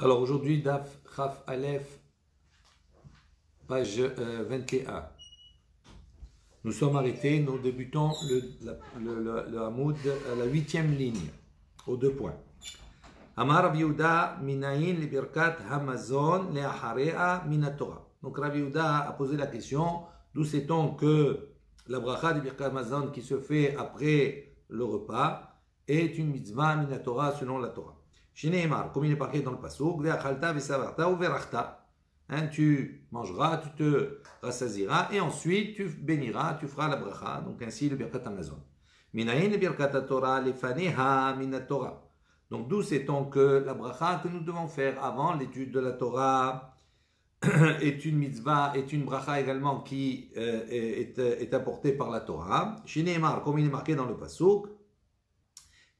Alors aujourd'hui, Daf Chaf Aleph, page 21. Nous sommes arrêtés, nous débutons le Hamoud à la 8e ligne, aux 2 points. Amar Rav Yehuda minayin li birkat hamazon le'acharea minatora. Donc Rav Yehuda a posé la question, d'où sait-on que la bracha de birkat hamazon qui se fait après le repas est une mitzvah minatora selon la Torah. Shineemar, comme il est marqué dans le pasuk, ve'achalta ve'savarta ou ve'rachta. Tu mangeras, tu te rassasieras et ensuite tu béniras, tu feras la bracha. Donc ainsi le birkat hamazon. Minayin le birkat Torah lefaneha minatora. Donc d'où sait-on que la bracha que nous devons faire avant l'étude de la Torah est une mitzvah, est une bracha également qui est apportée par la Torah. Shineemar, comme il est marqué dans le pasuk,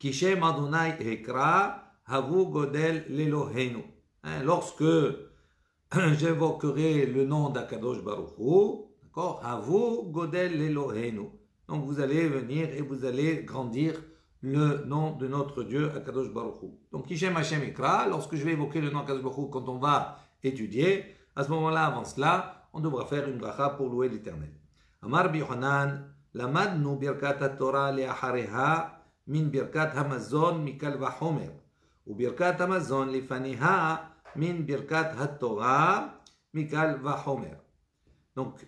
Kishem Adonai Hekra Havu Godel Lelohenu. Lorsque j'invoquerai le nom d'Akadosh Baruch Hu, d'accord, Havu Godel Lelohenu. Donc vous allez venir et vous allez grandir le nom de notre Dieu Akadosh Baruch Hu. Donc Kishem Hashem Ekra, lorsque je vais évoquer le nom d'Akadosh Baruch Hu, quand on va étudier, à ce moment-là, avant cela, on devra faire une bracha pour louer l'Éternel. Amar Bi Yohanan, Lamadnu Birkat Torah le'achareha min Birkat Hamazon mikal vachomer. Ou Birkat Hamazon lefaneha min Birkat HaTorah mikal vachomer. Donc,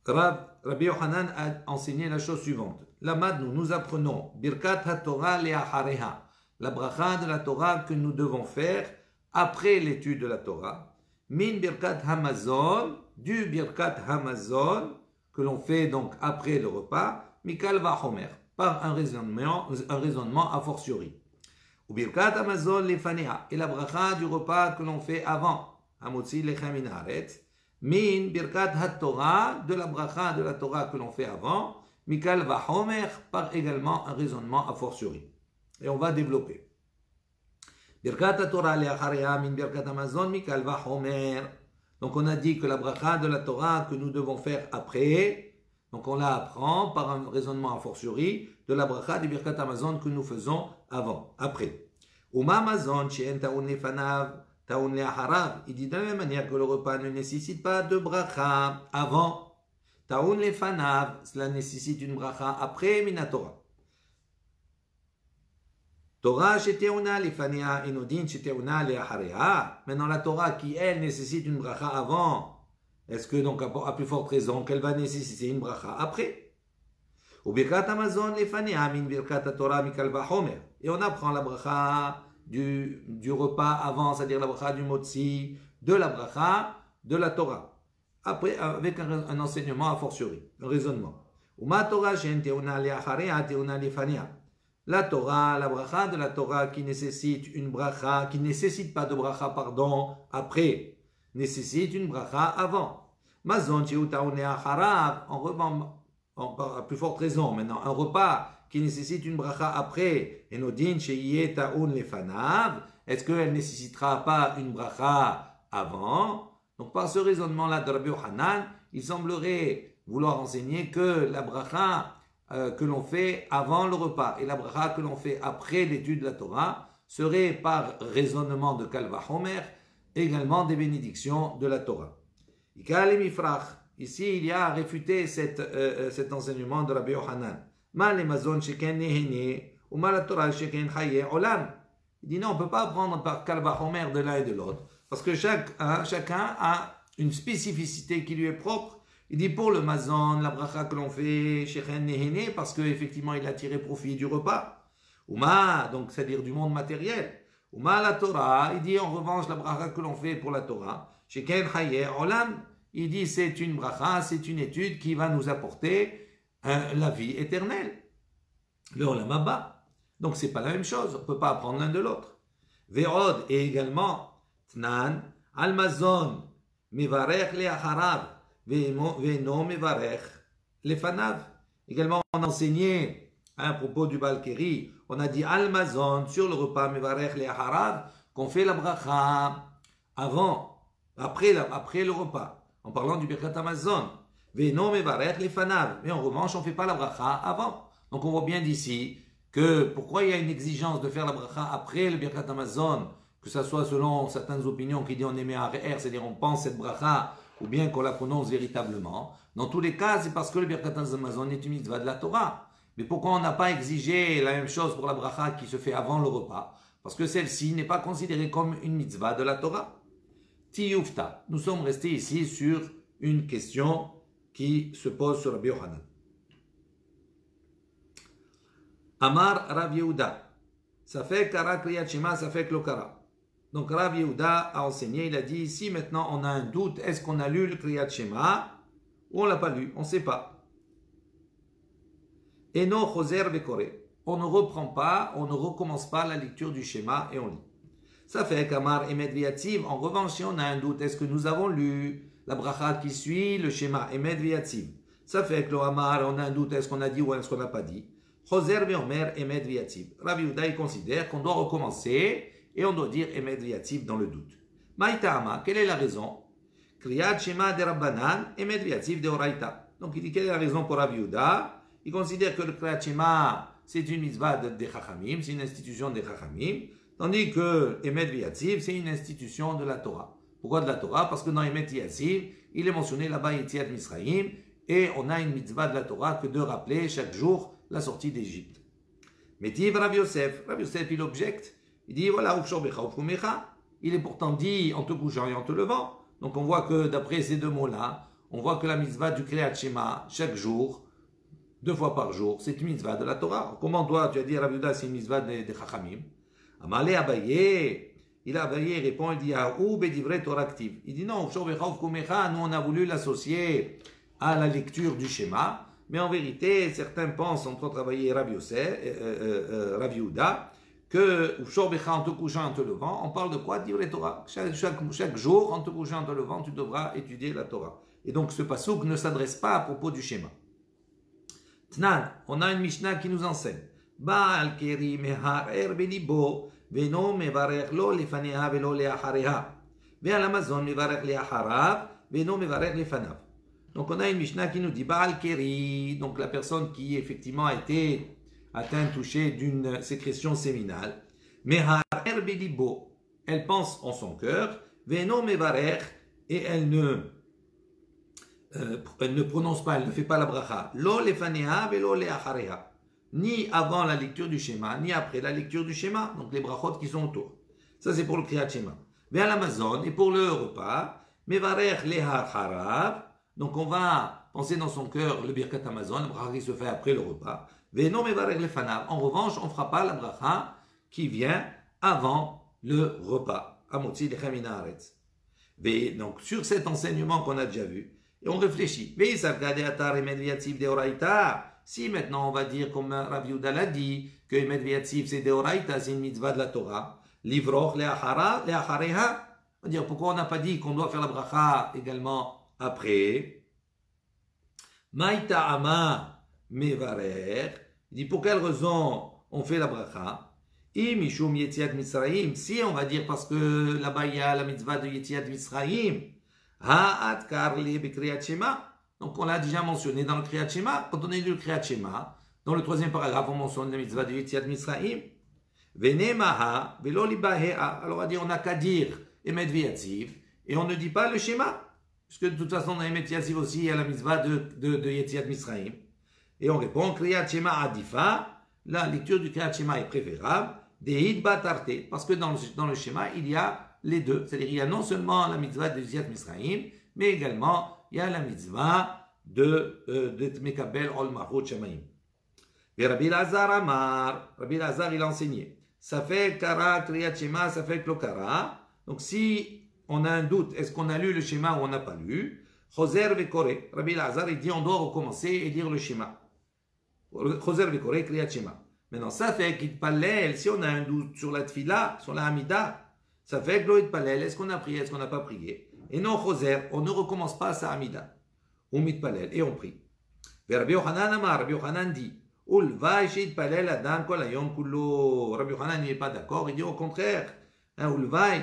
Rabbi Yohanan a enseigné la chose suivante. Lamad, nous apprenons Birkat HaTorah le'achareha, la bracha de la Torah que nous devons faire après l'étude de la Torah. Min Birkat Hamazon, du Birkat Hamazon, que l'on fait donc après le repas, mikal vachomer, par un raisonnement a fortiori. Ou Birkat Hamazon lefaneha, et la bracha du repas que l'on fait avant, Hamotzi lechem min haaretz, min Birkat HaTorah, de la bracha de la Torah que l'on fait avant, mikal vachomer, par également un raisonnement a fortiori. Et on va développer. Birkat HaTorah le'achareha min Birkat Hamazon mikal vachomer. Donc on a dit que la bracha de la Torah que nous devons faire après, donc on la apprend par un raisonnement a fortiori de la bracha du Birkat Hamazon que nous faisons avant, après. Uma Hamazon she'en ta'un lefanav ta'un le'acharav. Il dit de la même manière que le repas ne nécessite pas de bracha avant. Ta'un lefanav, cela nécessite une bracha après minatora. Torah she'teuna lefanea enodin she'teuna le'achareha. Maintenant la Torah qui elle nécessite une bracha avant. Est-ce que donc à plus forte raison qu'elle va nécessiter une bracha après? Ou Birkat Hamazon lefanea min Birkat Torah mikal vachomer. Et on apprend la bracha du repas avant, c'est-à-dire la bracha du motzi, de la bracha de la Torah. Après, avec un enseignement a fortiori, un raisonnement. Uma Torah she'en teuna le'acharea teuna lefanea. La Torah, la bracha de la Torah qui nécessite une bracha, qui nécessite pas de bracha, pardon, après, nécessite une bracha avant. Mazon she'u ta'un le'acharav, en revanche, à plus forte raison, maintenant, un repas qui nécessite une bracha après, enodin she'yeh ta'un lefanav, est-ce qu'elle ne nécessitera pas une bracha avant? Donc par ce raisonnement-là de Rabbi Yohanan, il semblerait vouloir enseigner que la bracha que l'on fait avant le repas et la bracha que l'on fait après l'étude de la Torah serait par raisonnement de Kal Vachomer également des bénédictions de la Torah. Ici, il y a à réfuter cet enseignement de Rabbi Yohanan. Il dit non, on ne peut pas prendre par Kal Vachomer de l'un et de l'autre, parce que chacun a une spécificité qui lui est propre. Il dit pour le mazon, la bracha que l'on fait Sheken Nehene, parce qu'effectivement il a tiré profit du repas. Uma, donc c'est-à-dire du monde matériel. Uma la Torah, il dit en revanche la bracha que l'on fait pour la Torah, Sheken Haye Olam, il dit c'est une bracha, c'est une étude qui va nous apporter la vie éternelle. Le Olam Abba. Donc c'est pas la même chose, on ne peut pas apprendre l'un de l'autre. Ve'od, et également, Tnan, Almazon, Mevarech le'acharav, Ve'no Mevarech lefanav. Également, on a enseigné à propos du Balkeri, on a dit Almazon sur le repas Mevarech le'acharav, qu'on fait la bracha avant, après le repas, en parlant du Birkat Hamazon. Ve'no Mevarech lefanav. Mais en revanche, on ne fait pas la bracha avant. Donc on voit bien d'ici que pourquoi il y a une exigence de faire la bracha après le Birkat Hamazon, que ce soit selon certaines opinions qui disent on émet un R, c'est-à-dire on pense cette bracha, ou bien qu'on la prononce véritablement. Dans tous les cas, c'est parce que le Birkat Hamazon est une mitzvah de la Torah. Mais pourquoi on n'a pas exigé la même chose pour la bracha qui se fait avant le repas? Parce que celle-ci n'est pas considérée comme une mitzvah de la Torah. Tiyufta. Nous sommes restés ici sur une question qui se pose sur Rabbi Yochanan. Amar Rav Yehuda. Ça fait kara kriyat shema, ça fait klokara. Donc Rav Yehuda a enseigné, il a dit ici maintenant on a un doute, est-ce qu'on a lu le kriyat shema ou on l'a pas lu? On ne sait pas. Eno choser vekore. On ne reprend pas, on ne recommence pas la lecture du schéma et on lit. Ça fait qu'Amar Emet Viatziv. En revanche, si on a un doute, est-ce que nous avons lu la bracha qui suit le schéma Emet Viatziv? Ça fait que l'Amar, on a un doute, est-ce qu'on a dit ou est-ce qu'on n'a pas dit? Choser veomer Emet Viatziv. Rav Yehuda, il considère qu'on doit recommencer et on doit dire Emet Viatziv dans le doute. Maïta'ama, quelle est la raison? Kriyat Shema de Rabbanan, Emet Viatziv de Oraita. Donc il dit quelle est la raison pour Rav Yehuda? Il considère que le Kriyat Shema, c'est une mitzvah des Chachamim, c'est une institution des Chachamim, tandis que Emet Viatziv, c'est une institution de la Torah. Pourquoi de la Torah? Parce que dans Emet Viatziv, il est mentionné là-bas Yetziat Misraïm, et on a une mitzvah de la Torah que de rappeler chaque jour la sortie d'Égypte. Métiv Rav Yosef, il objecte, il dit voilà, il est pourtant dit en te couchant et en te levant. Donc on voit que d'après ces deux mots-là, on voit que la mitzvah du Kriyat Shema, chaque jour, 2 fois par jour, c'est une mitzvah de la Torah. Comment toi, tu as dit Rav Yehuda, c'est une mitzvah des Chachamim? Amalé Abaye, Abaye répond, il dit Aou bedivre Torah active. Il dit non, nous on a voulu l'associer à la lecture du schéma, mais en vérité, certains pensent, entre autres Abaye et Rav Yehuda, que en te couchant en te levant, on parle de quoi? Divre Torah. Chaque jour, en te couchant en te levant, tu devras étudier la Torah. Et donc ce pasuk ne s'adresse pas à propos du schéma. Tnan, on a une Mishnah qui nous enseigne. Baal keri meharer belibo, veno mevarech lo lefanea velo leachareha. Ve'al Amazon mevarech leacharav, veno mevarech lefanav. Donc on a une Mishnah qui nous dit Baal keri, donc la personne qui effectivement a été atteinte, touchée d'une sécrétion séminale. Meharer belibo, elle pense en son cœur, veno mevarech, et elle ne prononce pas, elle ne fait pas la bracha. Lo lefanea velo leachareha. Ni avant la lecture du schéma, ni après la lecture du schéma. Donc les brachot qui sont autour. Ça c'est pour le Kriyat Shema. Vers l'Amazon, et pour le repas, mevarech leacharav. Donc on va penser dans son cœur le Birkat Hamazon, la bracha qui se fait après le repas. Veno mevarech lefanav. En revanche, on ne fera pas la bracha qui vient avant le repas. Amotzi lechem min haaretz. Donc sur cet enseignement qu'on a déjà vu, et on réfléchit. Si maintenant on va dire, comme Rav Yehuda l'a dit, que Emet Viatziv c'est Deoraita, c'est une mitzvah de la Torah, Livroch leachareha, on va dire pourquoi on n'a pas dit qu'on doit faire la bracha également après? Maïta ama mevarer, il dit pour quelle raison on fait la bracha? Mishum Yetziat Misraïm, si on va dire parce que là-bas il y a la mitzvah de Yetziat Misraïm, Ha'at karli bekriyat shema. Donc on l'a déjà mentionné dans le Kriyat Shema. Quand on a lu le Kriyat Shema, dans le 3e paragraphe, on mentionne la mitzvah de Yetziat Misraïm. Venemaha velo libahea. Alors on a dit on n'a qu'à dire Emet Viatziv et on ne dit pas le Shema. Parce que de toute façon, dans Emet Viatziv aussi, il y a la mitzvah de Yetziat Misraïm. Et on répond Kriyat Shema Adifa. La lecture du Kriyat Shema est préférable. Dehid batarte. Parce que dans le Shema, il y a les deux. C'est-à-dire il y a non seulement la mitzvah de Yetziat Misraïm, mais également il y a la mitzvah de Mekabel Ol Malchut Shamayim. Et Rabbi Lazar Amar, Rabbi Lazar il a enseigné. Ça fait Kara, Kriyat Shema, ça fait Klokara. Donc si on a un doute, est-ce qu'on a lu le schéma ou on n'a pas lu? Choser Vekore. Rabbi Lazar il dit on doit recommencer et lire le schéma. Choser Vekore, Kriyat Shema. Maintenant ça fait qu'Itpalel, si on a un doute sur la Tfila, sur la Hamida, ça fait que l'Itpalel, est-ce qu'on a prié, est-ce qu'on n'a pas prié? Et non, Choser, on ne recommence pas sa Hamida. On mitpalel et on prie. Rabbi Yochanan Amar, Rabbi Yochanan dit, Ulvai sheitpalel adam kol hayom kullo. Rabbi Yochanan n'est pas d'accord, il dit au contraire, Ulvai,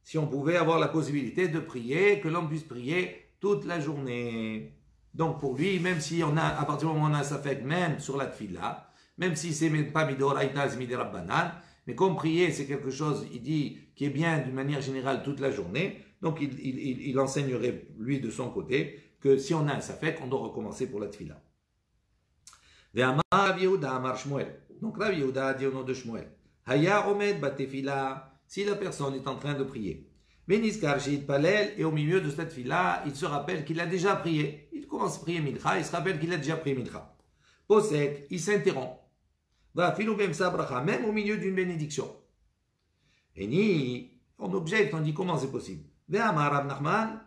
si on pouvait avoir la possibilité de prier, que l'homme puisse prier toute la journée. Donc pour lui, même si on a, à partir du moment où on a sa fête, même sur la tfila, même si c'est pas midoraita, c'est midérabbanan, Mais comme prier, c'est quelque chose, il dit, qui est bien d'une manière générale toute la journée, donc il enseignerait, lui, de son côté, que si on a un safek, on doit recommencer pour la tfila. Ve'amar Rav Yehuda amar Shmuel. Donc Rav Yehuda a dit au nom de Shmuel, Haya omed batefila, si la personne est en train de prier. Veniskar she'it palel, et au milieu de cette fila, il se rappelle qu'il a déjà prié. Il commence à prier mincha, il se rappelle qu'il a déjà prié mincha. Posek, il s'interrompt. Va filou bem sabracha, même au milieu d'une bénédiction. Et ni, on objecte, on dit comment c'est possible. Ve'amar Rav Nachman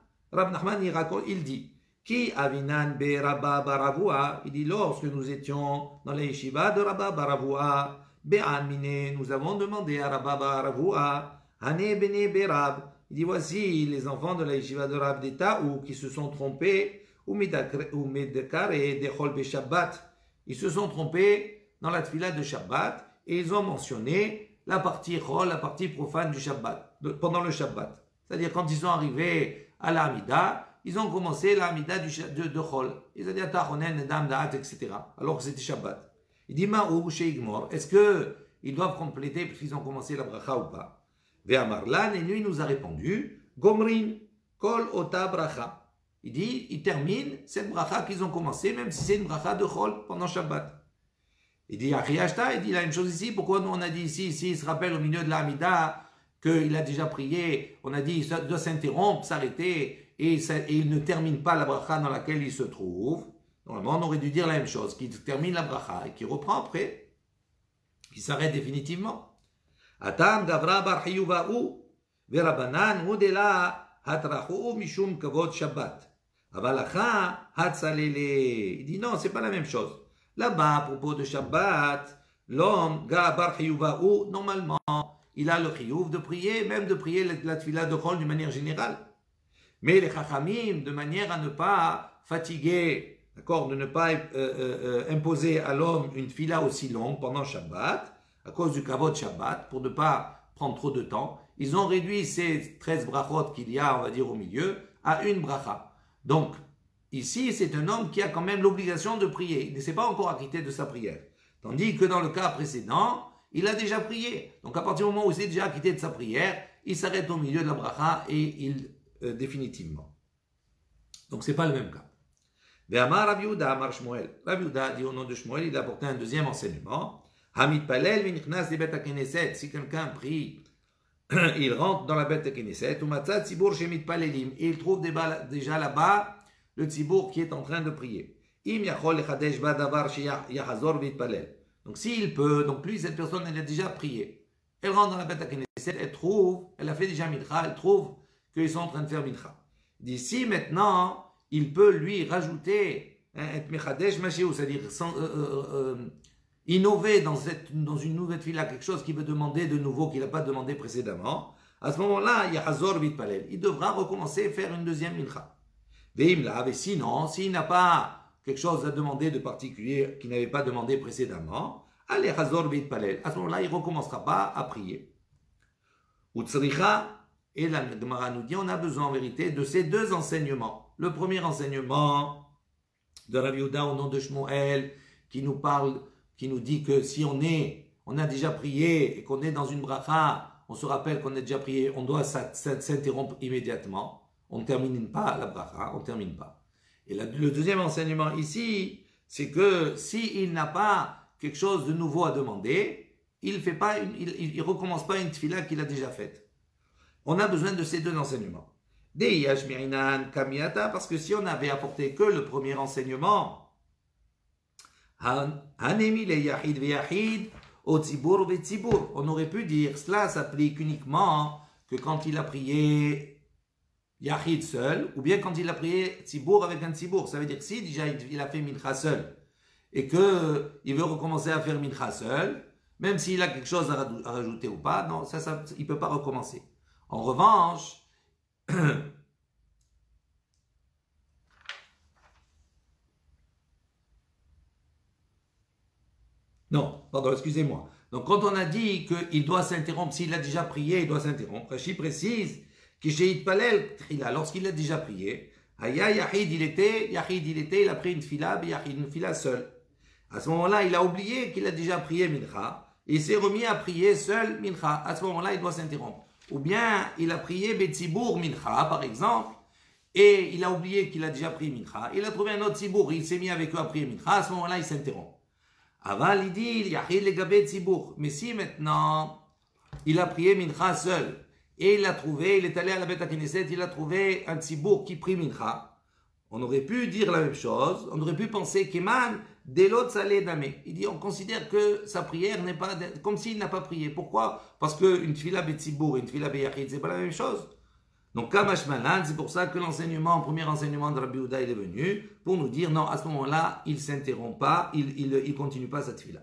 il dit, Ki avinan be Rabba Baravua, il dit lorsque nous étions dans les yeshivas de Rabba Baravua, Be'amine, nous avons demandé à Rabba Baravua, Hane bene berab, il dit voici les enfants de la yeshiva de Rab des Taou qui se sont trompés, ou Medekare dechol be Shabbat, ils se sont trompés dans la tfila de Shabbat et ils ont mentionné la partie chol, la partie profane du Shabbat, pendant le Shabbat. C'est-à-dire quand ils sont arrivés à la Hamida, ils ont commencé la Hamida de chol. Ils ont dit Atachonen, Nedam, Da'at, etc. Alors que c'était Shabbat. Il dit Ma'ou, Sheigmor, est-ce qu'ils doivent compléter parce qu'ils ont commencé la bracha ou pas? Ve'amarlan, et lui nous a répondu Gomrin, Kol Ota Bracha. Il dit, il termine cette bracha qu'ils ont commencé, même si c'est une bracha de chol pendant Shabbat. Il dit, Achiyashta, il dit la même chose ici. Pourquoi nous on a dit ici, il se rappelle au milieu de la Hamida qu'il a déjà prié, on a dit il doit s'interrompre, s'arrêter, et il ne termine pas la bracha dans laquelle il se trouve. Normalement, on aurait dû dire la même chose, qu'il termine la bracha et qu'il reprend après, qu'il s'arrête définitivement. Atam Gavra Bar Hiyuva'u, Verabanan Udela Hatrachu Mishum Kavod Shabbat. Avalacha Hatsalele. Il dit non, c'est pas la même chose. Là-bas, à propos de Shabbat, l'homme, Gabar Chiyuvahu, normalement, il a le chiyuv de prier, même de prier la tfila de chol d'une manière générale. Mais les chachamim, de manière à ne pas fatiguer, d'accord, de ne pas imposer à l'homme une tfila aussi longue pendant Shabbat, à cause du kavod Shabbat, pour ne pas prendre trop de temps, ils ont réduit ces 13 brachot qu'il y a, on va dire, au milieu, à une bracha. Donc, ici, c'est un homme qui a quand même l'obligation de prier. Il ne s'est pas encore acquitté de sa prière. Tandis que dans le cas précédent, il a déjà prié. Donc, à partir du moment où il s'est déjà acquitté de sa prière, il s'arrête au milieu de la bracha et il, définitivement. Donc, ce n'est pas le même cas. Ve'amar Rav Yehuda amar Shmuel. Rav Yehuda dit au nom de Shmuel, il a apporté un deuxième enseignement. Hamid palel v'nichnas li bet ha-Knesset. Si quelqu'un prie, il rentre dans la bet ha-Knesset, ou matzah tzibur shemit palelim, et il trouve déjà là-bas le tzibour qui est en train de prier. Im yachol lechadesh ba davar sheyachazor v'itpalel. Donc s'il peut, donc lui cette personne elle a déjà prié. Elle rentre dans la bet ha-Knesset, elle a fait déjà mincha, elle trouve qu'ils sont en train de faire mincha. D'ici maintenant, il peut lui rajouter et mechadesh mashiou, c'est-à-dire innover dans une nouvelle fila quelque chose qu'il veut demander de nouveau qu'il n'a pas demandé précédemment. À ce moment-là, yachazor v'itpalel. Il devra recommencer à faire une deuxième mincha. Et sinon, s'il n'a pas quelque chose à demander de particulier qu'il n'avait pas demandé précédemment, allez, Hazor Beit Palel. À ce moment-là, il ne recommencera pas à prier. Utsricha, et la Gemara nous dit, on a besoin en vérité de ces deux enseignements. Le premier enseignement de Rav Yehuda au nom de Shmuel, qui nous parle, qui nous dit que si on a déjà prié et qu'on est dans une bracha, on se rappelle qu'on a déjà prié, on doit s'interrompre immédiatement. On ne termine pas la bracha, on ne termine pas. Et le deuxième enseignement ici, c'est que s'il n'a pas quelque chose de nouveau à demander, il ne recommence pas une tfila qu'il a déjà faite. On a besoin de ces deux enseignements. Parce que si on avait apporté que le premier enseignement, on aurait pu dire cela s'applique uniquement que quand il a prié Yachid seul, ou bien quand il a prié Tzibour avec un Tzibour. Ça veut dire que si déjà il a fait Mincha seul, et qu'il veut recommencer à faire Mincha seul, même s'il a quelque chose à rajouter ou pas, non, il ne peut pas recommencer. En revanche, non, pardon, excusez-moi. Donc quand on a dit qu'il doit s'interrompre, s'il a déjà prié, il doit s'interrompre, Rashi précise, lorsqu'il a déjà prié, Yahid il était, il a pris une fila seule. À ce moment-là, il a oublié qu'il a déjà prié Mincha, et il s'est remis à prier seul mincha. À ce moment-là, il doit s'interrompre. Ou bien, il a prié betzibour mincha, par exemple, et il a oublié qu'il a déjà prié mincha. Il a trouvé un autre tzibour, il s'est mis avec eux à prier mincha. À ce moment-là, il s'interrompt. Aval, il dit, yahid le gabé tzibour. Mais si maintenant, il a prié mincha seul, et il l'a trouvé, il est allé à la Beth Knesset, il a trouvé un tzibour qui prie mincha. On aurait pu dire la même chose, on aurait pu penser qu'Eman, dès l'autre salé damé. Il dit, on considère que sa prière n'est pas comme s'il n'a pas prié. Pourquoi? Parce qu'une tfila betzibour et une tfila beyachid, c'est pas la même chose. Donc, Kamash Malan, c'est pour ça que l'enseignement, premier enseignement de Rabbi Yehuda, il est venu pour nous dire, non, à ce moment-là, il ne s'interrompt pas, il continue pas sa tfila.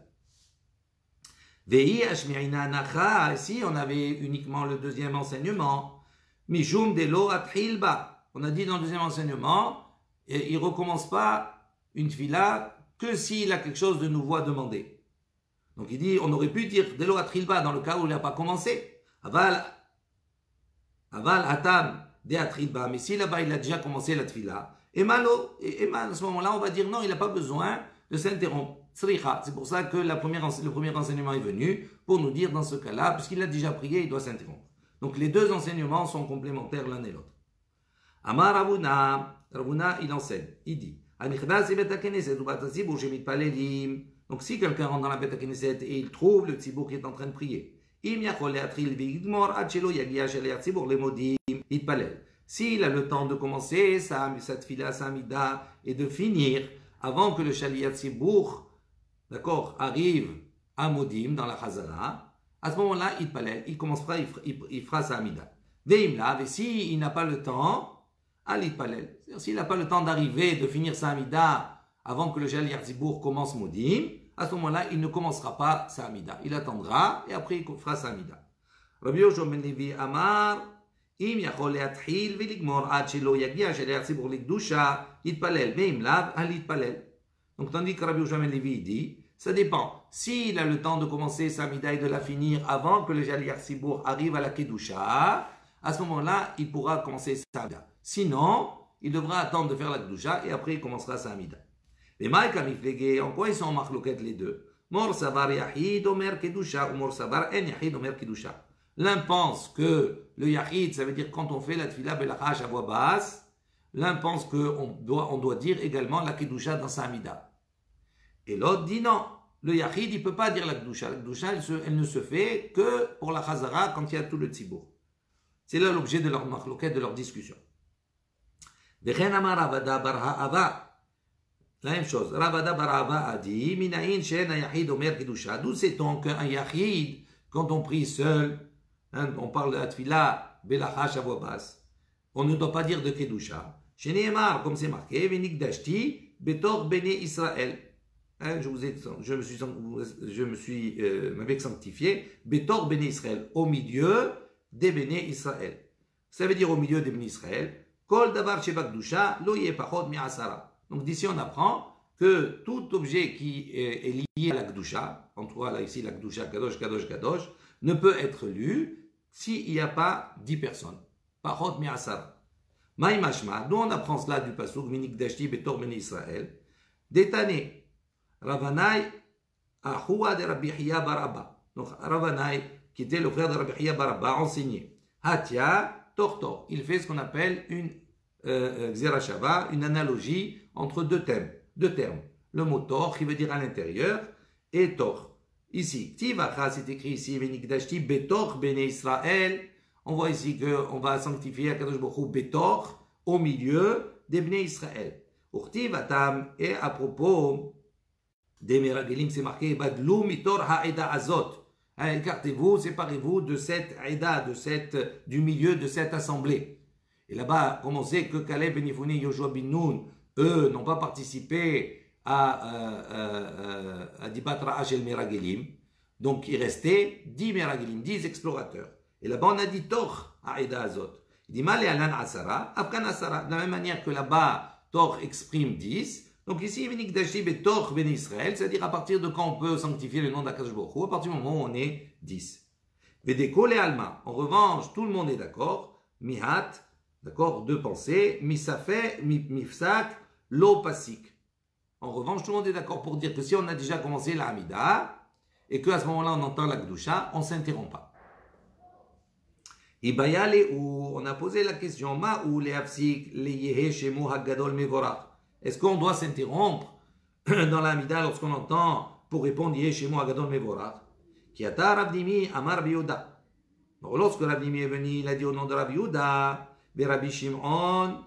Vei Ashmi'ina Nacha, ici, on avait uniquement le deuxième enseignement. Mishum Delo Athilba. On a dit dans le deuxième enseignement, il ne recommence pas une tfila que s'il a quelque chose de nouveau à demander. Donc il dit, on aurait pu dire Delo Athilba dans le cas où il n'a pas commencé. Aval Atam de Athilba. Mais si là-bas il a déjà commencé la tfila, et malo, et à ce moment-là, on va dire non, il n'a pas besoin de s'interrompre. C'est pour ça que le premier enseignement est venu, pour nous dire dans ce cas-là, puisqu'il a déjà prié, il doit s'interrompre. Donc les deux enseignements sont complémentaires l'un et l'autre. Amar Ravuna, il enseigne, il dit, donc si quelqu'un rentre dans la Beth Knesset et il trouve le tzibour qui est en train de prier, s'il a le temps de commencer sa tfila, sa amida, et de finir avant que le Shaliyat Tzibour, d'accord, arrive à Modim dans la Chazara, à ce moment-là, il commencera, il fera sa amida. Veimlav, et s'il n'a pas le temps, Palel. S'il n'a pas le temps d'arriver, de finir sa amida avant que le Shaliyat Tzibour commence Modim, à ce moment-là, il ne commencera pas sa amida. Il attendra et après il fera sa amida. Rabbi Yoshua ben Levi Amar, im yachol le'atchil ve'ligmor ad shelo yagia Shaliyat Tzibour likdusha yitpalel ve'im lav al yitpalel. Donc tandis que Rabbi Yoshua ben Levi dit, ça dépend. S'il a le temps de commencer sa amida et de la finir avant que le Shaliyat Tzibour arrive à la kedusha, à ce moment-là, il pourra commencer sa amida. Sinon, il devra attendre de faire la kedusha et après il commencera sa amida. Les maïka miflegé, en quoi ils sont en marloquette les deux? Mor savar yahid omer kedusha ou mor savar en yahid omer kedusha. L'un pense que le yahid, ça veut dire quand on fait la tfila belachach à voix basse, l'un pense qu'on doit dire également la kedusha dans sa amida. Et l'autre dit non, le yahid il ne peut pas dire la kedusha. La kedusha elle ne se fait que pour la chazara quand il y a tout le tzibour. C'est là l'objet de leur marloquette, de leur discussion. Vechen amar Ravada bar Ha'ava. La même chose. Ravada bar Ha'ava a dit, Minaïn shen yahid omer kedusha. D'où sait-on qu'un yahid, quand on prie seul, hein, on parle de la tfila, belachach à voix basse, on ne doit pas dire de kedusha. Chez Nehemar, comme c'est marqué, venikdashti betor bene Israël. Hein, je m'avais sanctifié, betor bene Israël, au milieu des bene Israël. Ça veut dire au milieu des bene Israël. Kol davar shebakdusha lo yeh pachot mi'asara. Donc d'ici on apprend que tout objet qui est lié à la Kedusha, on trouve là ici la Kedusha, Kadosh, Kadosh, Kadosh, ne peut être lu s'il n'y a pas 10 personnes. Pachot mi'asara. Maï mashma, d'où on apprend cela du pasuk, Minikdashti betor bene Israël. Détané, Ravanai, Ahoua de Rabbi Hiya bar Abba. Donc Ravanai, qui était le frère de Rabbi Hiya bar Abba, enseigné. Hatia, Tortor. Il fait ce qu'on appelle une Xerashava, une analogie entre deux termes. Le mot tor qui veut dire à l'intérieur et tor. Ici, Tivacha, c'est écrit ici, Venikdashti betor bene Israël. On voit ici qu'on va sanctifier Akadosh Baruch Hu betor au milieu des bene Israël. Urtivatam, et à propos des Meragelim, c'est marqué Badlou mitor ha'eda azot. Écartez-vous, séparez-vous de cette aida, du milieu de cette assemblée. Et là-bas, comme on sait que Caleb, Ben Yefune et Yoshua bin Nun, eux, n'ont pas participé à Dibat Ra'ach el Meragelim, donc il restait 10 Meragelim, 10 explorateurs. Et là-bas, on a dit Tor Aida Azot. Il dit Mal Alan Asara, Afkan Asara. De la même manière que là-bas, Tor exprime 10. Donc ici, Venikdashi Betor Ben Israël, c'est-à-dire à partir de quand on peut sanctifier le nom d'Akadosh Baruch Hu, à partir du moment où on est 10. Vedeko le Alma. En revanche, tout le monde est d'accord. Mihat. D'accord, deux pensées, misafé, mifsak, lo pasik. En revanche, tout le monde est d'accord pour dire que si on a déjà commencé la Hamida, et qu'à ce moment-là on entend la Gdusha, on ne s'interrompt pas. Ibayale, où on a posé la question, Ma ou les Hafsik, les Yehe Shemu Hagadol Mevorach. Est-ce qu'on doit s'interrompre dans l'Amida lorsqu'on entend pour répondre Yehe Shemu Hagadol Mevorach? Qui a Rabdimi Amar Biyuda. Donc lorsque Rabdimi est venu, il a dit au nom de Rabbi Yehuda, Rabbi Shimon,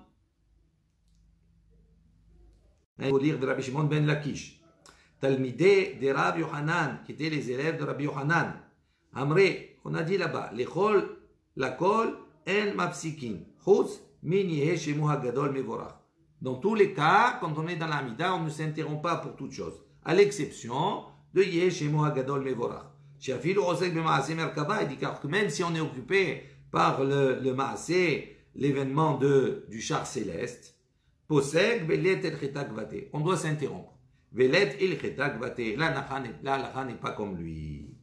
il faut lire de Rabbi Shimon ben Lakish, Talmideh de Rabbi Yohanan, qui étaient les élèves de Rabbi Yohanan. Amré, on a dit là-bas, l'école, la kol, en mapsikin, chutz min yehe shemu hagadol mevorach. Dans tous les cas, quand on est dans l'Amida, on ne s'interrompt pas pour toute chose, à l'exception de yehe shemu hagadol mevorach. Shafilu osek b'maaseh merkava, il dit que même si on est occupé par le maaseh, l'événement du char céleste, posek velet el chetak vate, on doit s'interrompre. Velet el chetak vate, la halakha n'est pas comme lui.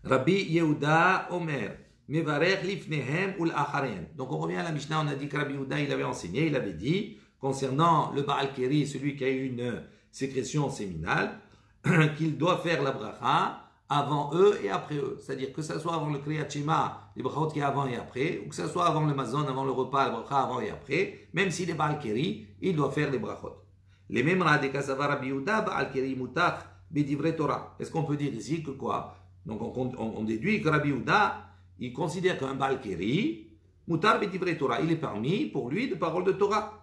Rabbi Yehuda Omer, Mevarech lifnehem ul acharem. Donc on revient à la Mishnah, on a dit que Rabbi Yehuda il avait enseigné, il avait dit, concernant le Baal Keri, celui qui a eu une sécrétion séminale, qu'il doit faire la bracha avant eux et après eux. C'est-à-dire que ce soit avant le Kriyat Shema, les brachot qui est avant et après, ou que ce soit avant le mazon, avant le repas, la bracha avant et après, même s'il est Baal Keri, il doit faire les brachot. Les mêmes radé kasava Rabbi Yehuda, Baal Keri mutach b'divrei Torah. Est-ce qu'on peut dire ici que quoi? Donc on déduit que Rabbi Yehuda, il considère qu'un Baal Keri, mutar b'divrei Torah, il est permis pour lui de parole de Torah.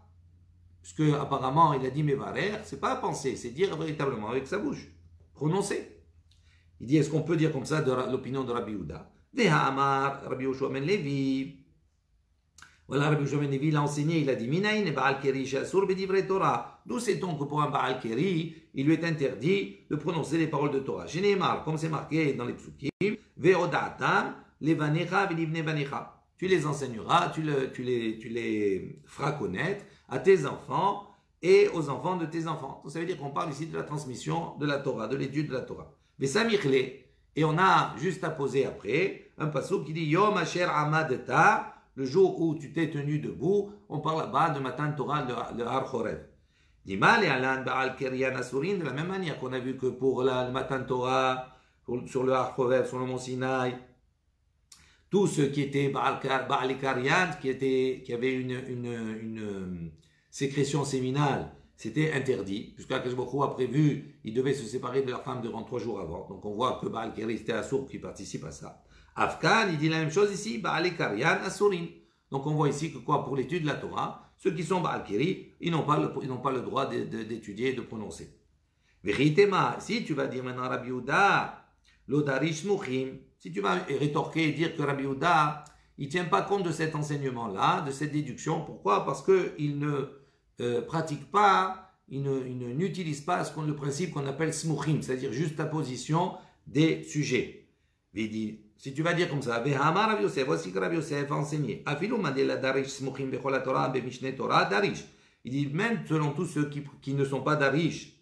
Puisque apparemment il a dit Mevarer, c'est pas à penser, c'est dire véritablement avec sa bouche, prononcer. Il dit, est-ce qu'on peut dire comme ça de l'opinion de Rabbi Yehuda? Veha Amar, Rabbi Yoshua ben Levi. Voilà, Rabbi Yoshua ben Levi l'a enseigné, il a dit, Minaïn Baal Keri she'asur b'divrei Torah. D'où sait-on que pour un Baal Keri, il lui est interdit de prononcer les paroles de Torah? Shneimar, comme c'est marqué dans les psukim, ve'oda'atam levanecha v'livnei vanecha. Tu les enseigneras, tu les feras connaître à tes enfants et aux enfants de tes enfants. Donc ça veut dire qu'on parle ici de la transmission de la Torah, de l'étude de la Torah. Et on a juste à poser après un passouk qui dit Yom Asher Amadeta, le jour où tu t'es tenu debout. On parle là-bas de Matan Torah, le Har Chorev. Dimal et Alan Baal Kerian Asurin, de la même manière qu'on a vu que pour le Matan Torah, sur le Har Chorev, sur le Mont Sinaï, tous ceux qui étaient Baal Karian, qui avaient une sécrétion séminale, c'était interdit, puisque Akash Baruch Hu a prévu, ils devaient se séparer de leur femme durant 3 jours avant. Donc on voit que Baal Keri, c'était Assour qui participe à ça. Afkan, il dit la même chose ici, Baal Karian Assourin. Donc on voit ici que quoi, pour l'étude de la Torah, ceux qui sont Baal Keri, ils n'ont pas le droit d'étudier et de prononcer. Veritema, si tu vas dire maintenant Rabbi Yehuda, Lodarish Muchim, si tu vas rétorquer et dire que Rabbi Yehuda, il ne tient pas compte de cet enseignement-là, de cette déduction. Pourquoi? Parce qu'il ne pratique pas, il n'utilise pas le principe qu'on appelle smuchim, c'est-à-dire juste la position des sujets. Il dit, si tu vas dire comme ça, voici que Rabbi Yosef a enseigné. Il dit, même selon tous ceux qui ne sont pas darish,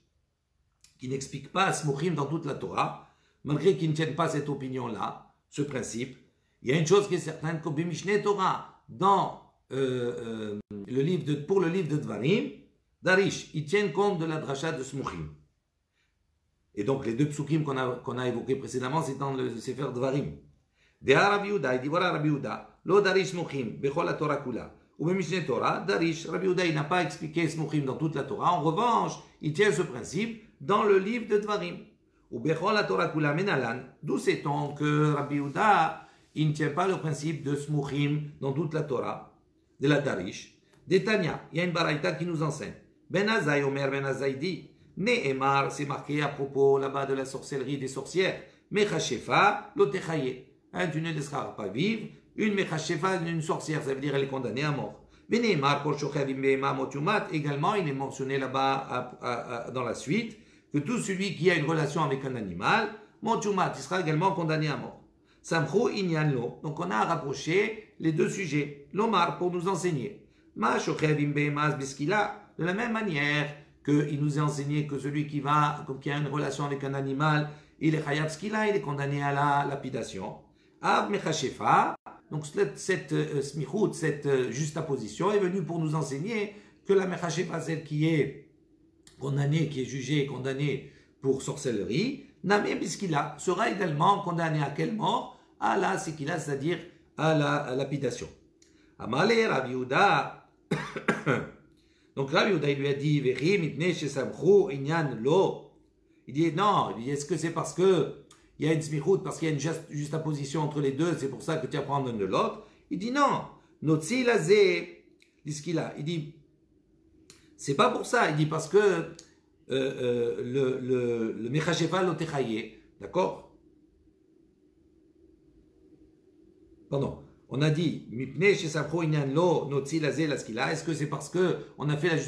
qui n'expliquent pas smuchim dans toute la Torah, malgré qu'ils ne tiennent pas cette opinion-là, ce principe, il y a une chose qui est certaine, que B'Mishneh Torah, dans pour le livre de Dvarim, Darish, ils tiennent compte de la dracha de Smuchim. Et donc les 2 psukim qu'on a évoqués précédemment, c'est dans le Sefer Dvarim. Deha Rabbi Yehuda, il dit voilà Rabbi Yehuda, lo Darish Smuchim, bechol la Torah kula. Ou B'Mishneh Torah, Darish, Rabbi Yehuda, il n'a pas expliqué Smuchim dans toute la Torah. En revanche, il tient ce principe dans le livre de Dvarim. Ou bechol la Torah kula menalan. D'où sait-on que Rabbi Yehuda, il ne tient pas le principe de Smuchim dans toute la Torah, de la Darish. D'Etania, il y a une baraïta qui nous enseigne. Ben Azai, Omer Ben Azai dit, Ne'emar, c'est marqué à propos là-bas de la sorcellerie des sorcières. Mechashefa, lotechaye. Tu ne laisseras pas vivre. Une Mechashefa, une sorcière, ça veut dire elle est condamnée à mort. Ben Ne'emar, Kol Shochavim Be'ema Motumat, également il est mentionné là-bas dans la suite que tout celui qui a une relation avec un animal, Motumat, il sera également condamné à mort. Samcho Inyanlo. Donc on a rapproché les 2 sujets. L'Omar pour nous enseigner. Ma Shochavim Be'emas Beskila. De la même manière qu'il nous a enseigné que celui qui a une relation avec un animal, il est chayav skila, il est condamné à la lapidation. Av mechashefa, donc cette smichut, cette juxtaposition est venue pour nous enseigner que la mechashefa, celle qui est condamnée, qui est jugée et condamnée pour sorcellerie, Namé Biskila sera également condamné à quelle mort? À la Sikila, c'est-à-dire à la lapidation. Amalé Rabbi Yehuda. Donc Rabbi Yehuda, il lui a dit, Vechi mitne shesamchu inyan lo. Il dit, non, il dit, est-ce que c'est parce que il y a une smichout, parce qu'il y a une juxtaposition entre les deux, c'est pour ça que tu apprends l'un de l'autre? Il dit, non, notzi lazé, Biskila. Il dit, c'est pas pour ça. Il dit, parce que le Mechashefa Lotechaye, d'accord? Pardon. On a dit, Mipne Shesapro Inyan Lo Notzi Lazé Laskila. Est-ce que c'est parce que on a fait la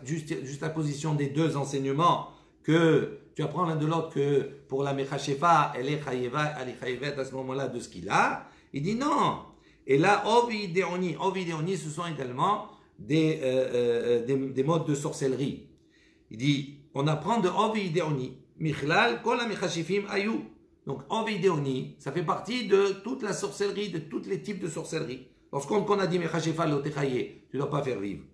juxtaposition des deux enseignements que tu apprends l'un de l'autre que pour la Mechashefa, elle est Chayeva, elle est Chayevet à ce moment-là de ce qu'il a? Il dit non. Et là, Ovi Deoni, ce sont également des modes de sorcellerie. Il dit, on apprend de Ovi Deoni, Michlal, Kol HaMechashifim Ayu. Donc, Ovi Deoni, ça fait partie de toute la sorcellerie, de tous les types de sorcellerie. Lorsqu'on a dit Mechashefa Lotechaye, tu ne dois pas faire vivre.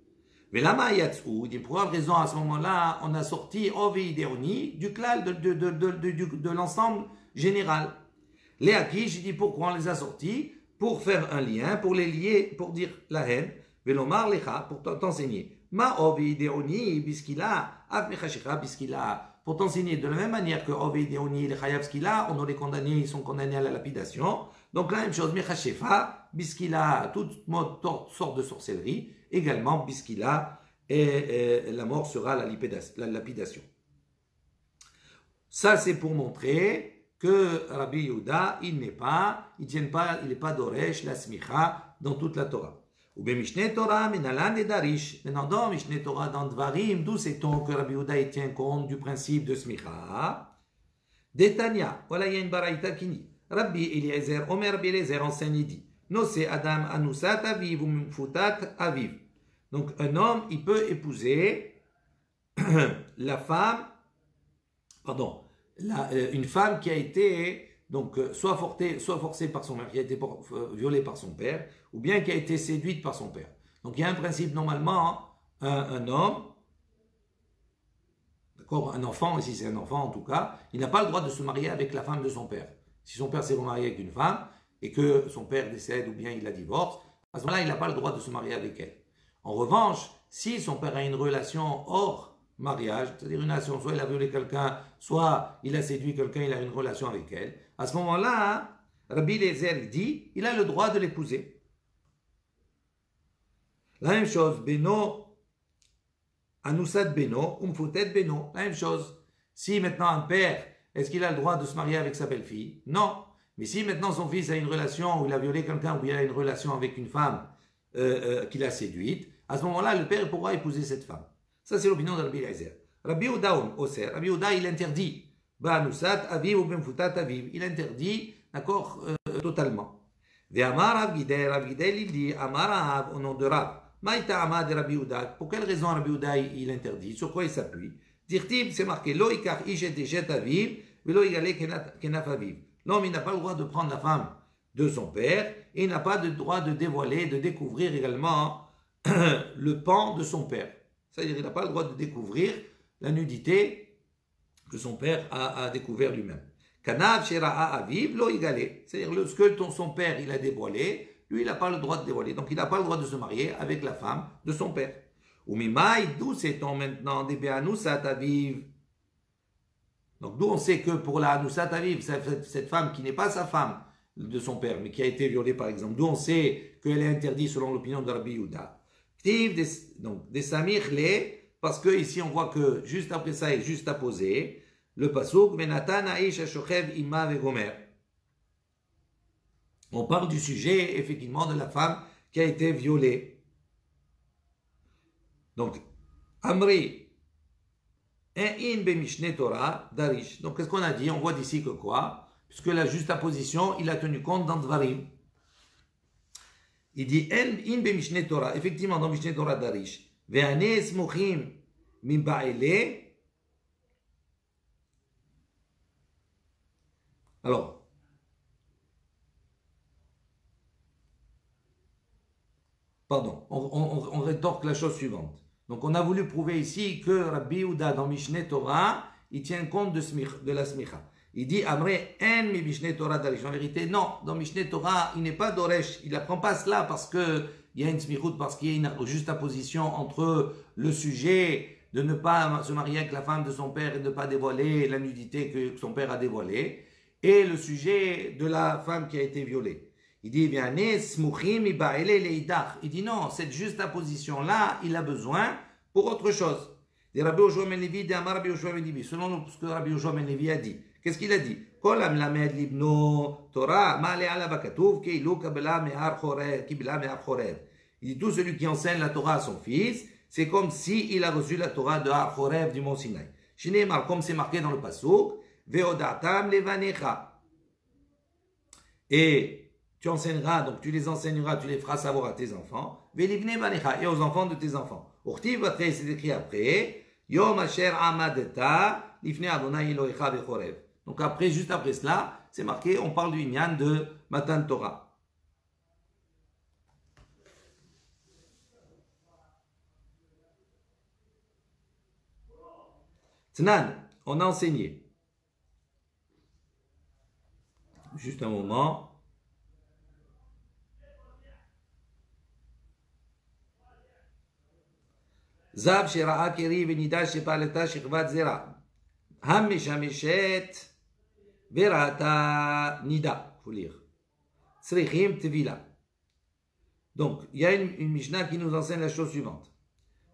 Mais Lama Yatsou, il dit, pour quelle raison à ce moment-là, on a sorti Ovi Deoni du klal, de l'ensemble général. Les Akish, il dit, pourquoi on les a sortis? Pour faire un lien, pour les lier, pour dire la haine. Velomar lecha, pour t'enseigner. Ma ovi deoni biskila, av mechashecha biskila. Pour t'enseigner de la même manière que ovi deoni le chayav biskila, on les condamnés, ils sont condamnés à la lapidation. Donc la même chose, mechashecha biskila, toute sorte de sorcellerie, également biskila, et la mort sera la lapidation. Ça c'est pour montrer que Rabbi Yehuda, il n'est pas d'Oresh, la smicha dans toute la Torah. Ou bien Mishneh Torah, Menalan et Darish. Maintenant, dans Mishneh Torah, dans Dvarim, d'où sait-on que Rabbi Yehuda il tient compte du principe de smicha? Détania, voilà, il y a une baraïta qui dit Rabbi Eliezer, Omer Rabbi Eliezer enseigne, il dit Nose Adam Anusat Aviv ou Mfutat Aviv. Donc, un homme, il peut épouser la femme, pardon, une femme qui a été donc soit forcée par son père, qui a été violée par son père, ou bien qui a été séduite par son père. Donc il y a un principe normalement, un homme, d'accord, un enfant, ici c'est un enfant en tout cas, il n'a pas le droit de se marier avec la femme de son père. Si son père s'est marié avec une femme et que son père décède ou bien il la divorce, à ce moment-là il n'a pas le droit de se marier avec elle. En revanche, si son père a une relation hors mariage, c'est-à-dire une relation, soit il a violé quelqu'un, soit il a séduit quelqu'un, il a une relation avec elle, à ce moment-là, Rabbi Eliezer dit, il a le droit de l'épouser. La même chose, Beno, Anusat Beno, Umfutet Beno, la même chose. Si maintenant un père, est-ce qu'il a le droit de se marier avec sa belle-fille? Non. Mais si maintenant son fils a une relation où il a violé quelqu'un, ou il a une relation avec une femme qu'il a séduite, à ce moment-là, le père pourra épouser cette femme. Ça, c'est l'opinion de Rabbi Eliezer. Rabbi Yehuda Oser, Rabbi Yehuda, il interdit. Ba'anusat aviv ou b'mfutat aviv. Il interdit, d'accord, totalement. Ve'amar Rav Gidel, il dit, Amar Rav, au nom de Rav. Maïta Amad de Rabbi Yehuda. Pour quelle raison Rabbi Yehuda, il interdit? Sur quoi il s'appuie? Dirtib, c'est marqué, Lo ikar ishet eshet aviv, velo igale kenaf aviv. L'homme, il n'a pas le droit de prendre la femme de son père, et il n'a pas le droit de dévoiler, de découvrir également le pan de son père. C'est-à-dire qu'il n'a pas le droit de découvrir la nudité que son père a découvert lui-même. Kanav shera'a aviv lo igale. C'est-à-dire ce que son père il a dévoilé, lui il n'a pas le droit de dévoiler. Donc il n'a pas le droit de se marier avec la femme de son père. Ou mimai, d'où sait-on maintenant des be'anusat aviv? Donc d'où on sait que pour la anusat aviv, cette femme qui n'est pas sa femme de son père, mais qui a été violée par exemple, d'où on sait qu'elle est interdite selon l'opinion de Rabbi Yehuda. Donc, des samir les, parce que ici on voit que juste après ça est juste à poser le pasuk Venatan aish hashochev ima vegomer. On parle du sujet effectivement de la femme qui a été violée. Donc, Amri in be Mishneh Torah darish. Donc, qu'est-ce qu'on a dit? On voit d'ici que quoi? Puisque la juxtaposition, il a tenu compte dans Dvarim. Il dit in be Mishneh Torah, effectivement dans Mishneh Torah Darish, ve'ane smuchim min ba'ele. Alors, pardon, on rétorque la chose suivante. Donc on a voulu prouver ici que Rabbi Yehuda dans Mishneh Torah, il tient compte de la smicha. Il dit, Amré, en mi Mishneh Torah darish. En vérité, non, dans Mishneh Torah, il n'est pas doresh, il n'apprend pas cela parce qu'il y a une smichut, parce qu'il y a une juxtaposition entre le sujet de ne pas se marier avec la femme de son père et de ne pas dévoiler la nudité que son père a dévoilée, et le sujet de la femme qui a été violée. Il dit, il dit non, cette juxtaposition-là, il a besoin pour autre chose. Selon ce que Rabbi Yoshua ben Levi a dit. Qu'est-ce qu'il a dit? Il dit, tout celui qui enseigne la Torah à son fils, c'est comme s'il a reçu la Torah de Har Chorev du mont Sinaï. Shineemar, comme c'est marqué dans le pasuk, Veodatam levanecha. Et tu enseigneras, donc tu les enseigneras, tu les feras savoir à tes enfants, Velivne vanecha, et aux enfants de tes enfants. Urtiv après, c'est écrit après, Yom asher amadeta, lifne Adonai Elohecha bechorev. Donc après, juste après cela, c'est marqué, on parle du Inyan de Matan Torah. Tnan, on a enseigné. Juste un moment. Zav shera'a keri venida shepaleta shechvat zera. Ham meshameshet verata nida. Faut lire. Tsrichim tevila. Donc, il y a une Mishnah qui nous enseigne la chose suivante.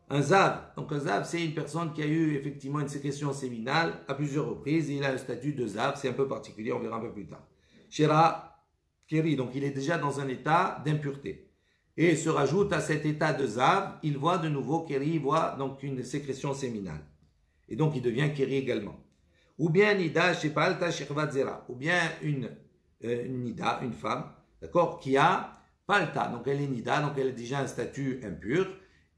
Un zav, donc un zav, c'est une personne qui a eu effectivement une sécrétion séminale à plusieurs reprises, et il a un statut de zav, c'est un peu particulier, on verra un peu plus tard. Shera Keri, donc il est déjà dans un état d'impureté. Et se rajoute à cet état de zav, il voit de nouveau Keri, il voit donc une sécrétion séminale. Et donc il devient Keri également. Ou bien Nida Shepalta Shechvat Zera, ou bien une Nida, une femme, d'accord, qui a Palta, donc elle est Nida, donc elle a déjà un statut impur.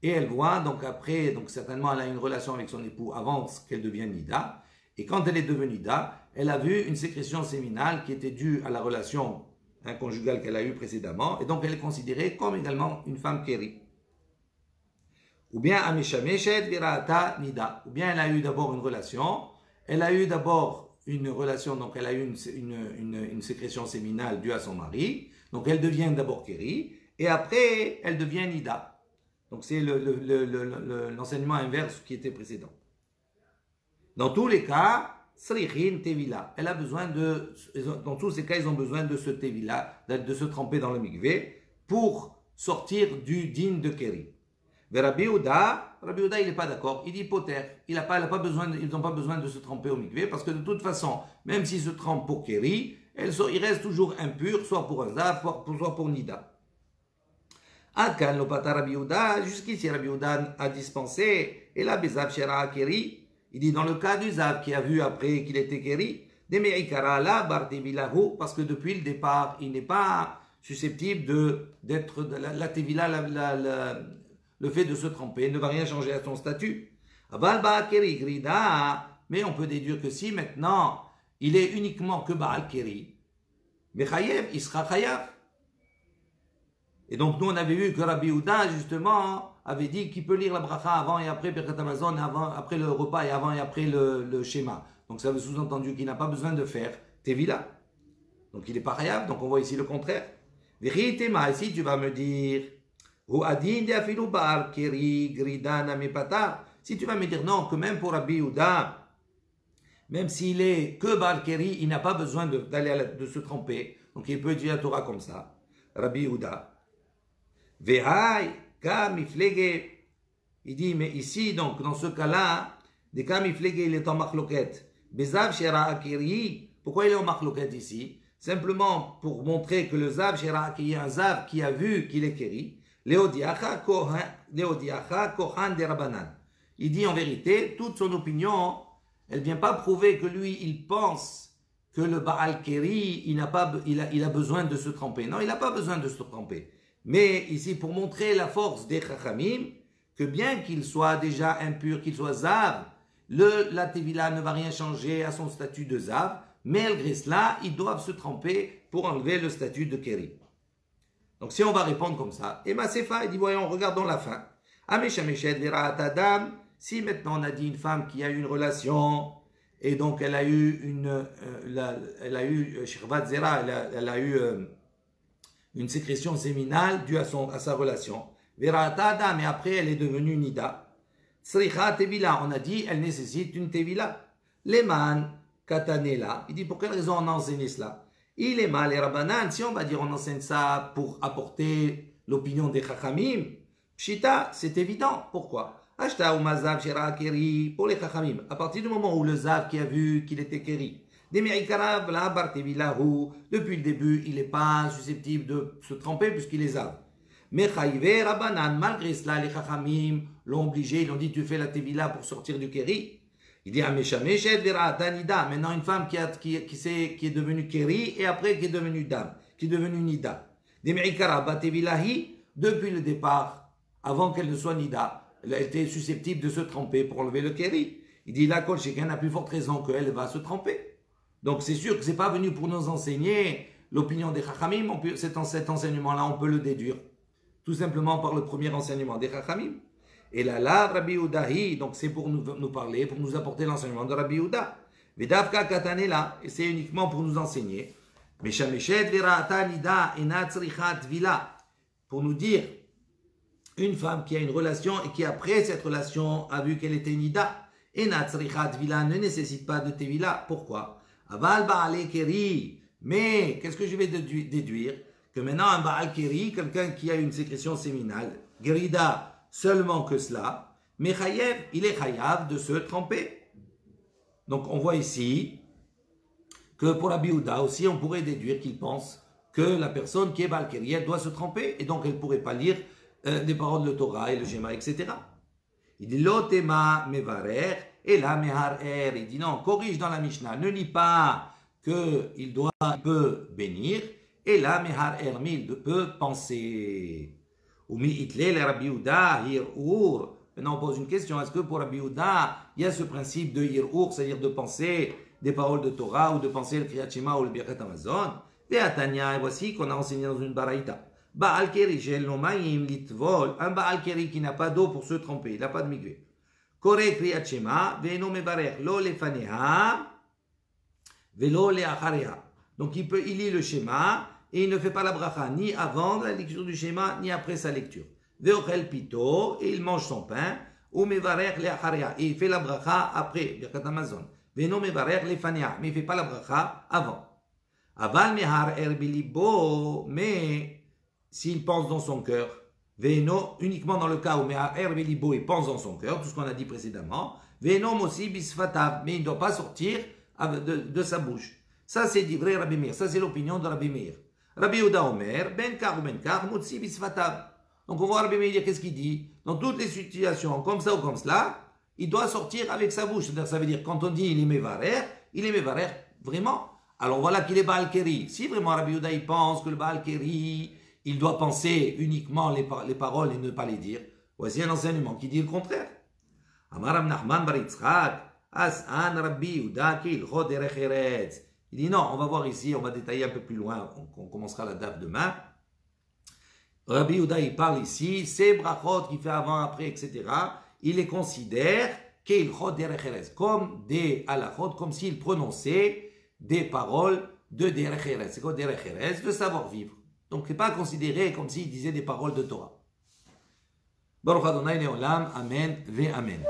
Et elle voit, donc après, donc certainement elle a une relation avec son époux avant qu'elle devienne Nida. Et quand elle est devenue Nida, elle a vu une sécrétion séminale qui était due à la relation conjugale qu'elle a eue précédemment. Et donc elle est considérée comme également une femme Keri. Ou bien Ameshameshet Virata Nida. Ou bien elle a eu d'abord une relation. Elle a eu d'abord une relation, donc elle a eu une sécrétion séminale due à son mari. Donc elle devient d'abord Keri. Et après, elle devient Nida. Donc c'est l'enseignement inverse qui était précédent. Dans tous les cas, Srichin Tevila. Elle a besoin dans tous ces cas, ils ont besoin de ce Tevila, de se tremper dans le mikvé pour sortir du din de Keri. Mais Rabbi Yehuda, il n'est pas d'accord. Il dit poter. Ils n'ont pas besoin de se tremper au mikvé parce que de toute façon, même s'ils se trempent pour Keri, ils restent toujours impurs, soit pour un zav, soit pour Nida. Adkan lopata Rabbi Yehuda, jusqu'ici Rabbi Yehuda a dispensé, et là, Bezav Shera Keri, il dit dans le cas du Zav qui a vu après qu'il était Keri, Demeikara la Bartevilahu, parce que depuis le départ, il n'est pas susceptible d'être la Tevila, le fait de se tremper, ne va rien changer à son statut. Aval Baal Keri Grida, mais on peut déduire que si maintenant il est uniquement que Baal Keri, Mechayev, il sera Chayav. Et donc, nous, on avait vu que Rabbi Yehuda, justement, avait dit qu'il peut lire la bracha avant et après Birkat Hamazon, après le repas et avant et après le schéma. Donc, ça veut sous-entendu qu'il n'a pas besoin de faire Tevila. Donc, il n'est pas khayab. Donc, on voit ici le contraire. Vérité, ici, tu vas me dire, si tu vas me dire non, que même pour Rabbi Yehuda, même s'il est que Baal Keri, il n'a pas besoin de se tremper. Donc, il peut dire la Torah comme ça. Rabbi Yehuda. Vehai, kamiflege. Il dit, mais ici, donc, dans ce cas-là, des kamiflege, il est en machloket. Bezav shera akiri. Pourquoi il est en machloket ici? Simplement pour montrer que le zav shera akiri, un zav qui a vu qu'il est keri. Leodiacha kohan de rabanan. Il dit en vérité, toute son opinion, elle ne vient pas prouver que lui, il pense que le Baal Keri, il a besoin de se tremper. Non, il n'a pas besoin de se tremper. Mais ici, pour montrer la force des Chachamim, que bien qu'il soit déjà impur, qu'il soit Zav, la Tevila ne va rien changer à son statut de Zav. Malgré cela, ils doivent se tremper pour enlever le statut de Keri. Donc si on va répondre comme ça, et Masefa, il dit, voyons, regardons la fin. Ameshameshet Veraat Adam, si maintenant on a dit une femme qui a eu une relation, et donc elle a eu Shirvat Zera, elle a eu une sécrétion séminale due à sa relation. Verata mais après elle est devenue Nida. Tsricha Tevila, on a dit, elle nécessite une Tevila. Leman Katanela, il dit pour quelle raison on a enseigné cela? Il est mal et Rabbanan, si on va dire on enseigne ça pour apporter l'opinion des Chachamim, Pshita, c'est évident. Pourquoi? Ashta ou Mazav Shera Keri, pour les Chachamim, à partir du moment où le Zav qui a vu qu'il était Keri, depuis le début, il n'est pas susceptible de se tromper puisqu'il est Zav. Mais Chaïvé Rabbanan, malgré cela, les Chachamim l'ont obligé, ils l'ont dit tu fais la Tevila pour sortir du Keri. Il dit maintenant une femme qui est devenue Keri et après qui est devenue Dame, qui est devenue Nida. Depuis le départ, avant qu'elle ne soit Nida, elle était susceptible de se tromper pour enlever le Keri. Il dit la Kol Sheken a plus forte raison qu'elle va se tromper. Donc c'est sûr que c'est pas venu pour nous enseigner l'opinion des Chachamim. Cet enseignement-là, on peut le déduire tout simplement par le premier enseignement des Chachamim. Et là, Rabbi Udahi, donc c'est pour nous parler, pour nous apporter l'enseignement de Rabbi Uda. Vedavka Katanela, et c'est uniquement pour nous enseigner. Meshameshet Verata Nida Enatzrichat Vila, pour nous dire, une femme qui a une relation et qui après cette relation a vu qu'elle était Nida, Enatzrichat Vila ne nécessite pas de Tevila. Pourquoi? Aval Baale Keri, mais qu'est-ce que je vais déduire? Que maintenant un Baal Keri, quelqu'un qui a une sécrétion séminale, Gerida, seulement que cela, mais Chayev, il est Chayav de se tromper. Donc on voit ici que pour Rabbi Yehuda aussi, on pourrait déduire qu'il pense que la personne qui est Baal Keri, elle doit se tromper, et donc elle ne pourrait pas lire des paroles de Torah et le Shema, etc. Il dit Lotema mevarer, et là mehar er, il dit non, corrige dans la Mishnah, ne lis pas qu'il peut bénir, et là mehar er, mais il peut penser. Maintenant on pose une question, est-ce que pour Rabbi Yehuda, il y a ce principe de Hir'ur, c'est-à-dire de penser des paroles de Torah ou de penser le Kriyat Shema ou le Birkat Hamazon? Et voici qu'on a enseigné dans une baraïta. Baal Keri shel nomayim litvol, un Baal Keri qui n'a pas d'eau pour se tromper, il n'a pas de migvé. Kore Kriyat Shema, ve'eno mevarech lo lefaneha, ve'lo le'achareha. Donc il lit le Shema, et il ne fait pas la bracha ni avant la lecture du schéma, ni après sa lecture. Ve'ochel pito, et il mange son pain, ou mevarech le'achareha, et il fait la bracha après, Birkat Hamazon. Ve'no mevarech le'fanea, mais il ne fait pas la bracha avant. Aval mehar er bilibo, mais s'il pense dans son cœur, ve'no, uniquement dans le cas où mehar er bilibo, il pense dans son cœur, tout ce qu'on a dit précédemment, ve'no mosi bisfatav, mais il ne doit pas sortir de sa bouche. Ça c'est vrai Rabbi Meir, ça c'est l'opinion de Rabbi Meir. Rabbi Yehuda Omer, ben kar ou ben kar, motzi bisfatav. Donc on voit Rabbi Meir dire qu'est-ce qu'il dit? Dans toutes les situations, comme ça ou comme cela, il doit sortir avec sa bouche. C'est-à-dire, ça veut dire quand on dit il est mevarer vraiment. Alors voilà qu'il est Baal Keri. Si vraiment Rabbi Yehuda il pense que le Baal Keri, il doit penser uniquement les paroles et ne pas les dire, voici un enseignement qui dit le contraire. Amaram Nachman bar Yitzchak, as an Rabbi Yehuda ki ilchot derech eretz. Il dit non, on va voir ici, on va détailler un peu plus loin, on commencera la date demain. Rabbi Yehuda, il parle ici, ces brachot qu'il fait avant, après, etc., il les considère comme des halachot, comme s'il prononçait des paroles de derech eretz. C'est quoi derech eretz? De savoir-vivre. Donc, ce n'est pas considéré comme s'il disait des paroles de Torah. Baruch Adonai Leolam, Amen, ve Amen.